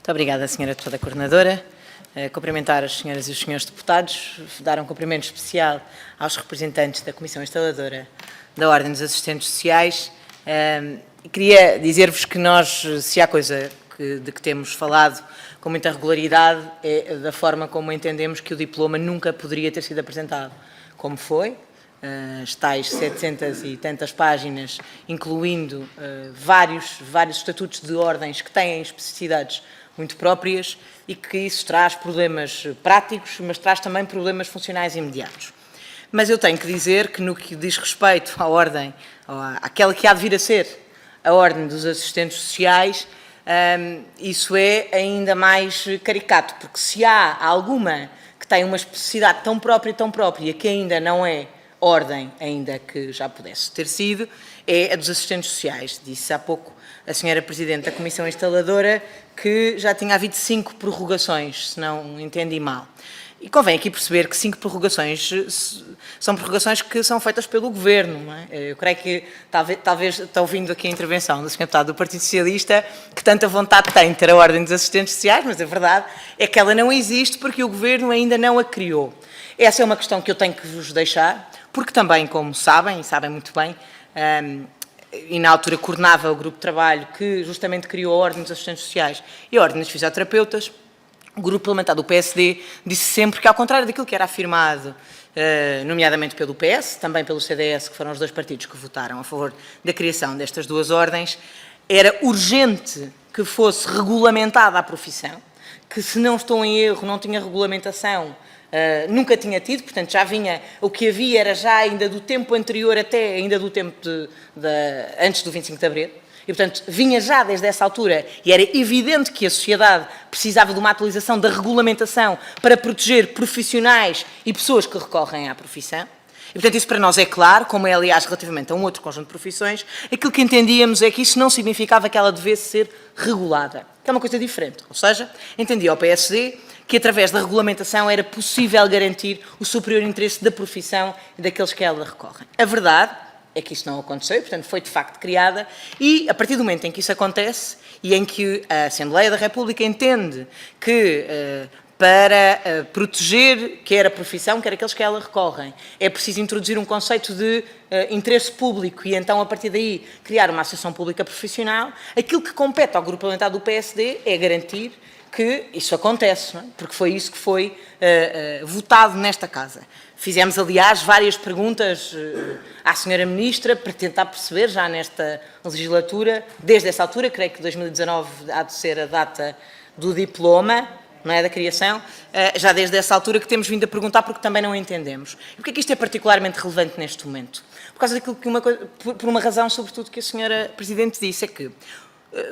Muito obrigada, Sra. Deputada Coordenadora. Cumprimentar as senhoras e os senhores deputados, dar um cumprimento especial aos representantes da Comissão Instaladora da Ordem dos Assistentes Sociais. Queria dizer-vos que nós, se há coisa de que temos falado com muita regularidade, é da forma como entendemos que o diploma nunca poderia ter sido apresentado, como foi, as tais 700 e tantas páginas, incluindo vários estatutos de ordens que têm especificidades muito próprias e que isso traz problemas práticos, mas traz também problemas funcionais imediatos. Mas eu tenho que dizer que no que diz respeito à ordem, àquela que há de vir a ser a ordem dos assistentes sociais, isso é ainda mais caricato, porque se há alguma que tem uma especificidade tão própria, que ainda não é ordem, ainda que já pudesse ter sido, é a dos assistentes sociais. Disse há pouco a senhora Presidente da Comissão Instaladora que já tinha havido 5 prorrogações, se não entendi mal. E convém aqui perceber que 5 prorrogações são prorrogações que são feitas pelo Governo. Não é? Eu creio que talvez está ouvindo aqui a intervenção do Sr. Deputado do Partido Socialista, que tanta vontade tem de ter a Ordem dos Assistentes Sociais, mas a verdade é que ela não existe porque o Governo ainda não a criou. Essa é uma questão que eu tenho que vos deixar, porque também, como sabem, e sabem muito bem, e na altura coordenava o grupo de trabalho que justamente criou a Ordem dos Assistentes Sociais e a Ordem dos Fisioterapeutas, o grupo parlamentar do PSD disse sempre que, ao contrário daquilo que era afirmado, nomeadamente pelo PS, também pelo CDS, que foram os 2 partidos que votaram a favor da criação destas 2 ordens, era urgente que fosse regulamentada a profissão, que, se não estou em erro, não tinha regulamentação, nunca tinha tido, portanto já vinha, o que havia era já ainda do tempo anterior até, ainda do tempo antes do 25 de Abril, e portanto vinha já desde essa altura e era evidente que a sociedade precisava de uma atualização da regulamentação para proteger profissionais e pessoas que recorrem à profissão. E, portanto, isso para nós é claro, como é, aliás, relativamente a um outro conjunto de profissões, aquilo que entendíamos é que isso não significava que ela devesse ser regulada, que é uma coisa diferente. Ou seja, entendia ao PSD que, através da regulamentação, era possível garantir o superior interesse da profissão e daqueles que a ela recorrem. A verdade é que isso não aconteceu, e, portanto, foi de facto criada, e a partir do momento em que isso acontece e em que a Assembleia da República entende que para proteger quer a profissão, quer aqueles que a ela recorrem, é preciso introduzir um conceito de interesse público e então, a partir daí, criar uma associação pública profissional, aquilo que compete ao grupo parlamentar do PSD é garantir que isso acontece, não é? Porque foi isso que foi votado nesta Casa. Fizemos, aliás, várias perguntas à senhora Ministra para tentar perceber, já nesta legislatura, desde essa altura, creio que 2019 há de ser a data do diploma, não é, da criação, já desde essa altura que temos vindo a perguntar porque também não entendemos. E porquê é que isto é particularmente relevante neste momento? Por causa daquilo que por uma razão, sobretudo, que a senhora Presidente disse, é que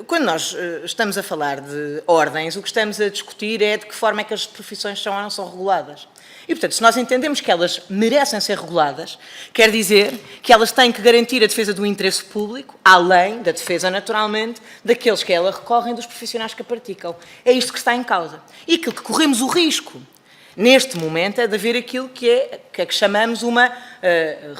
quando nós estamos a falar de ordens, o que estamos a discutir é de que forma é que as profissões são ou não são reguladas. E, portanto, se nós entendemos que elas merecem ser reguladas, quer dizer que elas têm que garantir a defesa do interesse público, além da defesa, naturalmente, daqueles que a ela recorrem, dos profissionais que a praticam. É isto que está em causa. E aquilo que corremos o risco, neste momento, é de haver aquilo que chamamos uma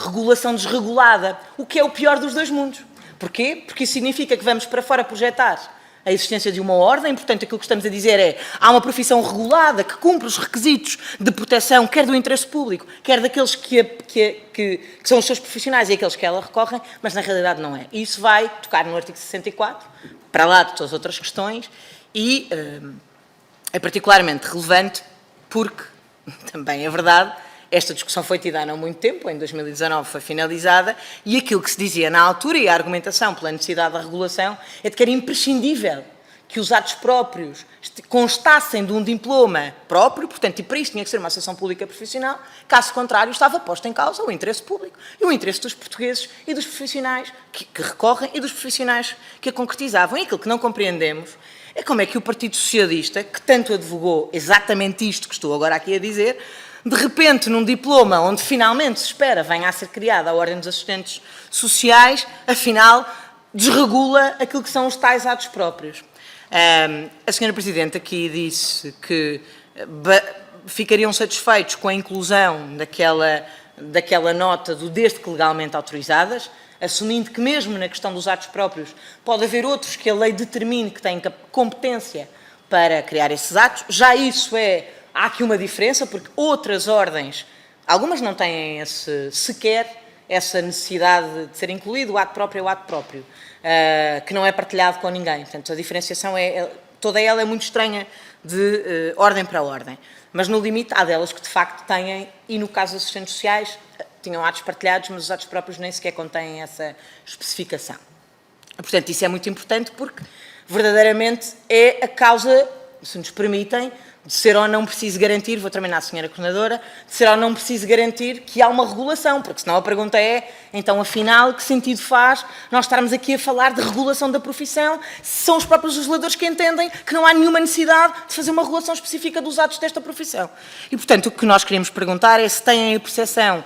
regulação desregulada, o que é o pior dos 2 mundos. Porquê? Porque isso significa que vamos para fora projetar a existência de uma ordem, portanto, aquilo que estamos a dizer é há uma profissão regulada que cumpre os requisitos de proteção, quer do interesse público, quer daqueles que são os seus profissionais e aqueles que a ela recorrem, mas na realidade não é. E isso vai tocar no artigo 64, para lá de todas as outras questões, e é particularmente relevante porque, também é verdade, esta discussão foi tida há não muito tempo, em 2019 foi finalizada, e aquilo que se dizia na altura, e a argumentação pela necessidade da regulação, é de que era imprescindível que os atos próprios constassem de um diploma próprio, portanto, e para isso tinha que ser uma associação pública profissional, caso contrário estava posto em causa o interesse público e o interesse dos portugueses e dos profissionais que recorrem e dos profissionais que a concretizavam. E aquilo que não compreendemos é como é que o Partido Socialista, que tanto advogou exatamente isto que estou agora aqui a dizer, de repente, num diploma onde finalmente se espera venha a ser criada a Ordem dos Assistentes Sociais, afinal, desregula aquilo que são os tais atos próprios. A senhora Presidente aqui disse que ficariam satisfeitos com a inclusão daquela nota do desde que legalmente autorizadas, assumindo que mesmo na questão dos atos próprios pode haver outros que a lei determine que têm competência para criar esses atos. Já há aqui uma diferença, porque outras ordens, algumas não têm sequer essa necessidade de ser incluído, o ato próprio é o ato próprio, que não é partilhado com ninguém. Portanto, a diferenciação toda ela é muito estranha de ordem para ordem. Mas, no limite, há delas que, de facto, têm, e no caso dos assistentes sociais, tinham atos partilhados, mas os atos próprios nem sequer contêm essa especificação. Portanto, isso é muito importante porque, verdadeiramente, é a causa, se nos permitem, de ser ou não preciso garantir, vou terminar, Sra. Coordenadora, de ser ou não preciso garantir que há uma regulação, porque senão a pergunta é, então, afinal, que sentido faz nós estarmos aqui a falar de regulação da profissão, se são os próprios legisladores que entendem que não há nenhuma necessidade de fazer uma regulação específica dos atos desta profissão. E, portanto, o que nós queremos perguntar é se têm a percepção,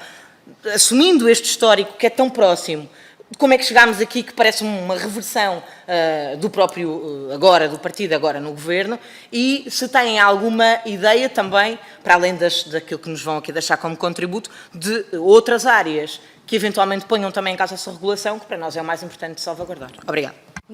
assumindo este histórico que é tão próximo, como é que chegámos aqui, que parece uma reversão do próprio, do partido agora no governo, e se têm alguma ideia também, para além daquilo que nos vão aqui deixar como contributo, de outras áreas que eventualmente ponham também em causa essa regulação, que para nós é o mais importante de salvaguardar. Obrigada.